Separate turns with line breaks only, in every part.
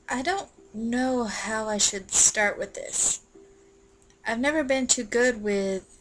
I don't know how I should start with this. I've never been too good with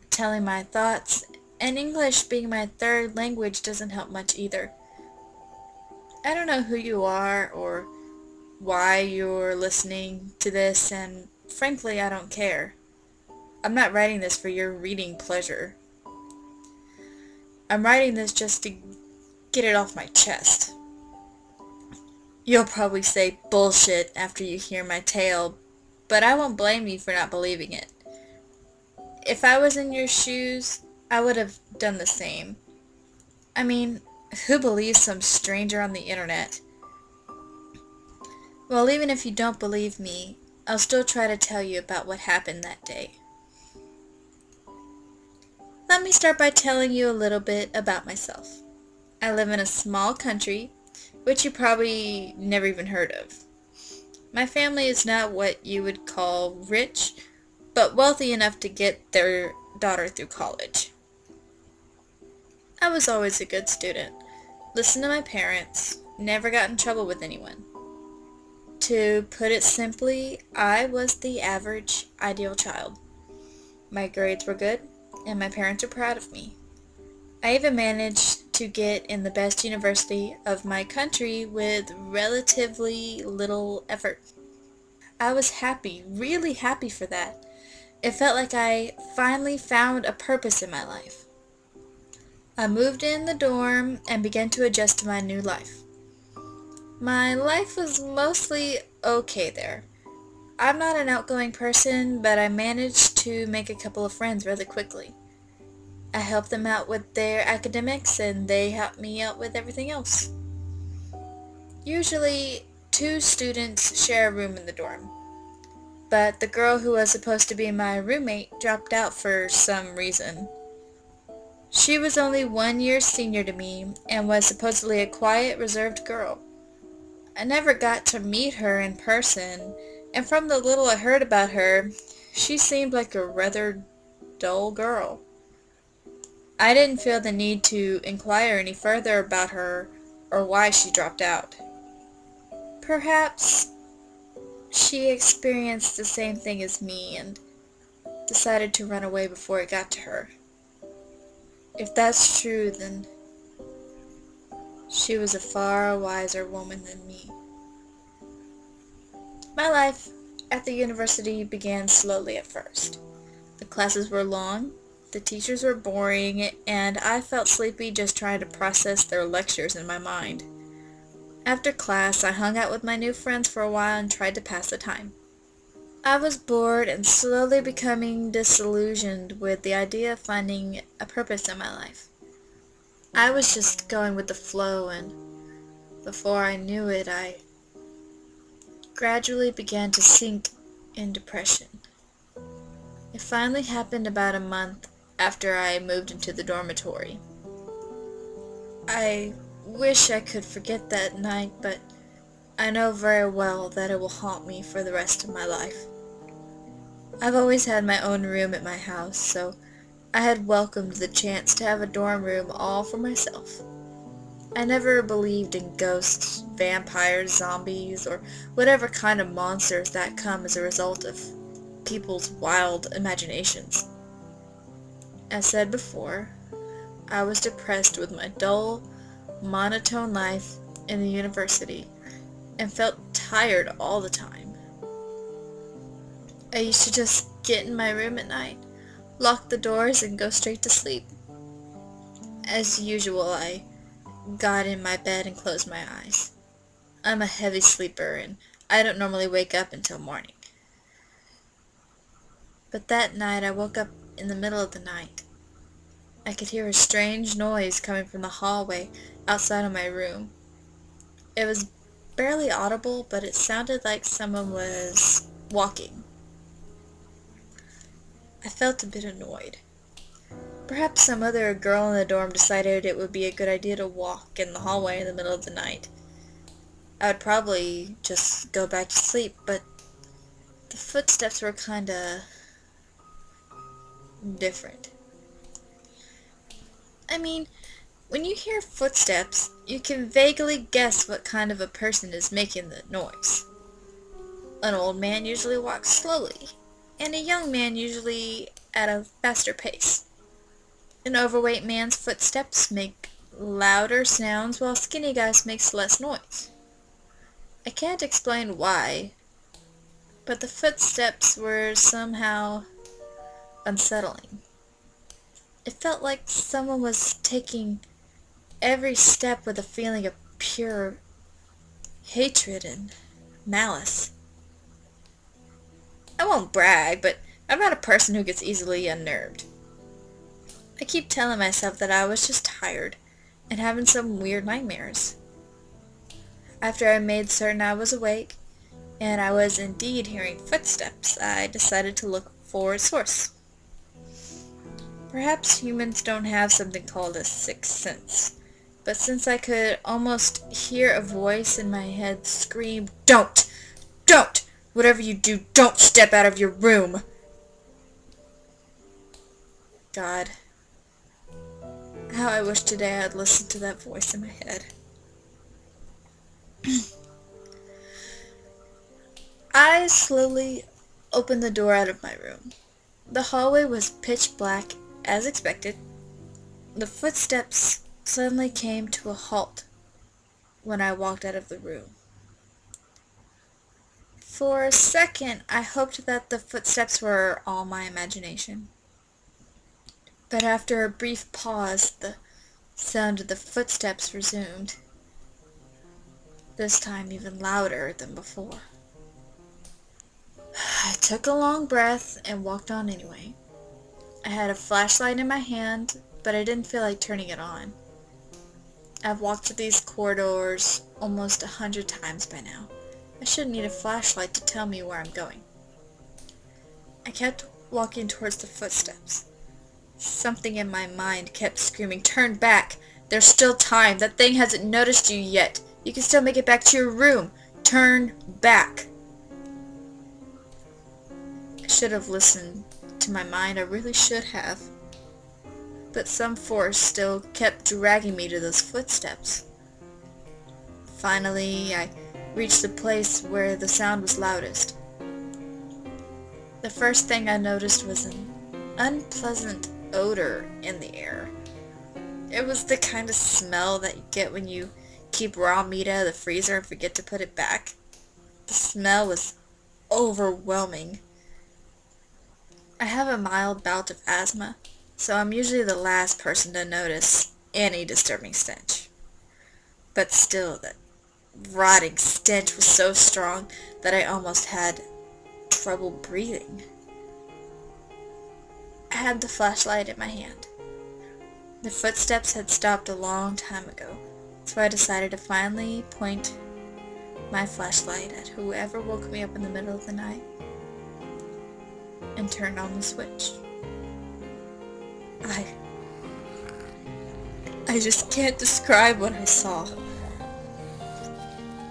telling my thoughts, and English being my third language doesn't help much either. I don't know who you are or why you're listening to this, and frankly, I don't care. I'm not writing this for your reading pleasure. I'm writing this just to get it off my chest. You'll probably say bullshit after you hear my tale, but I won't blame you for not believing it. If I was in your shoes, I would have done the same. I mean, who believes some stranger on the internet? Well, even if you don't believe me, I'll still try to tell you about what happened that day. Let me start by telling you a little bit about myself. I live in a small country, which you probably never even heard of. My family is not what you would call rich, but wealthy enough to get their daughter through college. I was always a good student, listened to my parents, never got in trouble with anyone. To put it simply, I was the average, ideal child. My grades were good, and my parents were proud of me. I even managed to get in the best university of my country with relatively little effort. I was happy, really happy for that. It felt like I finally found a purpose in my life. I moved in the dorm and began to adjust to my new life. My life was mostly okay there. I'm not an outgoing person, but I managed to make a couple of friends really quickly. I helped them out with their academics, and they helped me out with everything else. Usually, two students share a room in the dorm, but the girl who was supposed to be my roommate dropped out for some reason. She was only 1 year senior to me and was supposedly a quiet, reserved girl. I never got to meet her in person, and from the little I heard about her, she seemed like a rather dull girl. I didn't feel the need to inquire any further about her or why she dropped out. Perhaps she experienced the same thing as me and decided to run away before it got to her. If that's true, then she was a far wiser woman than me. My life at the university began slowly at first. The classes were long, the teachers were boring, and I felt sleepy just trying to process their lectures in my mind. After class, I hung out with my new friends for a while and tried to pass the time. I was bored and slowly becoming disillusioned with the idea of finding a purpose in my life. I was just going with the flow, and before I knew it, I gradually began to sink in depression. It finally happened about a month after I moved into the dormitory. I wish I could forget that night, but I know very well that it will haunt me for the rest of my life. I've always had my own room at my house, so I had welcomed the chance to have a dorm room all for myself. I never believed in ghosts, vampires, zombies, or whatever kind of monsters that come as a result of people's wild imaginations. As said before, I was depressed with my dull, monotone life in the university and felt tired all the time. I used to just get in my room at night, lock the doors, and go straight to sleep. As usual, I got in my bed and closed my eyes. I'm a heavy sleeper, and I don't normally wake up until morning. But that night I woke up in the middle of the night. I could hear a strange noise coming from the hallway outside of my room. It was barely audible, but it sounded like someone was walking. I felt a bit annoyed. Perhaps some other girl in the dorm decided it would be a good idea to walk in the hallway in the middle of the night. I would probably just go back to sleep, but the footsteps were kinda different. I mean, When you hear footsteps, you can vaguely guess what kind of a person is making the noise. An old man usually walks slowly, and a young man usually at a faster pace. An overweight man's footsteps make louder sounds while skinny guys makes less noise. I can't explain why, but the footsteps were somehow unsettling. It felt like someone was taking every step with a feeling of pure hatred and malice. I won't brag, but I'm not a person who gets easily unnerved. I keep telling myself that I was just tired and having some weird nightmares. After I made certain I was awake, and I was indeed hearing footsteps, I decided to look for a source. Perhaps humans don't have something called a sixth sense, but since I could almost hear a voice in my head scream, "Don't! Don't! Whatever you do, don't step out of your room!" God, how I wish today I had listened to that voice in my head. I slowly opened the door out of my room. The hallway was pitch black, as expected. The footsteps suddenly came to a halt when I walked out of the room. For a second, I hoped that the footsteps were all my imagination. But after a brief pause, the sound of the footsteps resumed, this time even louder than before. I took a long breath and walked on anyway. I had a flashlight in my hand, but I didn't feel like turning it on. I've walked these corridors almost 100 times by now. I shouldn't need a flashlight to tell me where I'm going. I kept walking towards the footsteps. Something in my mind kept screaming, "Turn back! There's still time! That thing hasn't noticed you yet! You can still make it back to your room! Turn back!" I should have listened to my mind. I really should have. But some force still kept dragging me to those footsteps. Finally, I reached the place where the sound was loudest. The first thing I noticed was an unpleasant odor in the air. It was the kind of smell that you get when you keep raw meat out of the freezer and forget to put it back. The smell was overwhelming. I have a mild bout of asthma, so I'm usually the last person to notice any disturbing stench. But still, that rotting stench was so strong that I almost had trouble breathing. I had the flashlight in my hand. The footsteps had stopped a long time ago, so I decided to finally point my flashlight at whoever woke me up in the middle of the night and turned on the switch. I just can't describe what I saw.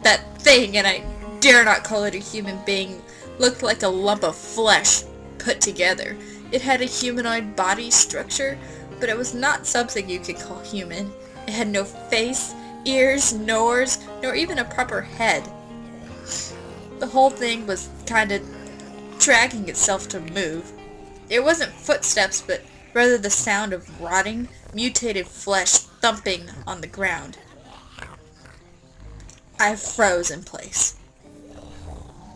That thing, and I dare not call it a human being, looked like a lump of flesh put together. It had a humanoid body structure, but it was not something you could call human. It had no face, ears, nose, nor even a proper head. The whole thing was kind of dragging itself to move. It wasn't footsteps, but rather the sound of rotting, mutated flesh thumping on the ground. I froze in place.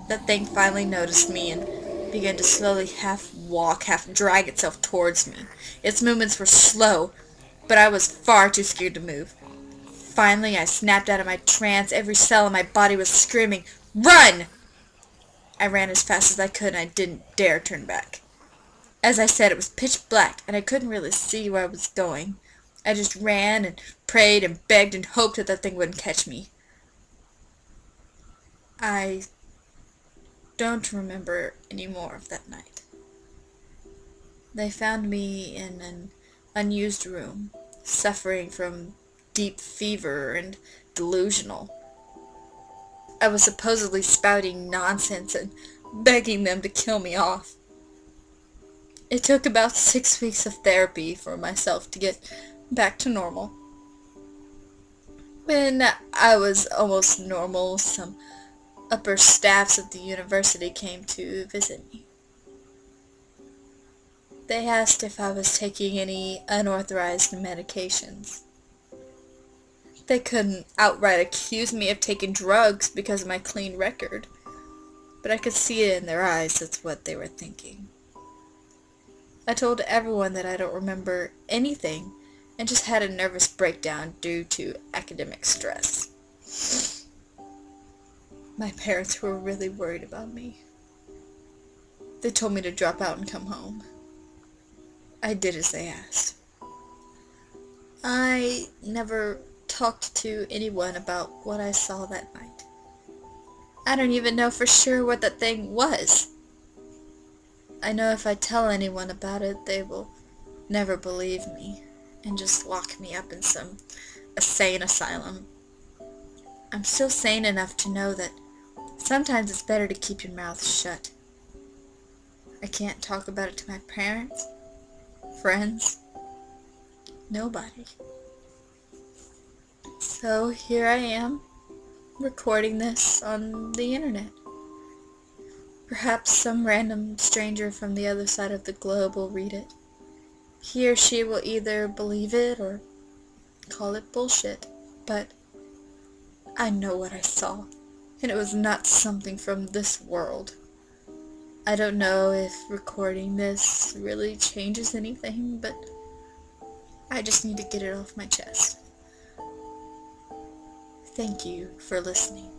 That thing finally noticed me and began to slowly half walk, half drag itself towards me. Its movements were slow, but I was far too scared to move. Finally, I snapped out of my trance. Every cell in my body was screaming, "Run!" I ran as fast as I could, and I didn't dare turn back. As I said, it was pitch black, and I couldn't really see where I was going. I just ran and prayed and begged and hoped that thing wouldn't catch me. I don't remember any more of that night. They found me in an unused room, suffering from deep fever and delusional. I was supposedly spouting nonsense and begging them to kill me off. It took about 6 weeks of therapy for myself to get back to normal. When I was almost normal, some upper staffs of the university came to visit me. They asked if I was taking any unauthorized medications. They couldn't outright accuse me of taking drugs because of my clean record, but I could see it in their eyes. That's what they were thinking. I told everyone that I don't remember anything and just had a nervous breakdown due to academic stress. My parents were really worried about me. They told me to drop out and come home. I did as they asked. I never talked to anyone about what I saw that night. I don't even know for sure what that thing was. I know if I tell anyone about it, they will never believe me and just lock me up in some insane asylum. I'm still sane enough to know that sometimes it's better to keep your mouth shut. I can't talk about it to my parents, friends, nobody. So here I am, recording this on the internet. Perhaps some random stranger from the other side of the globe will read it. He or she will either believe it or call it bullshit, but I know what I saw, and it was not something from this world. I don't know if recording this really changes anything, but I just need to get it off my chest. Thank you for listening.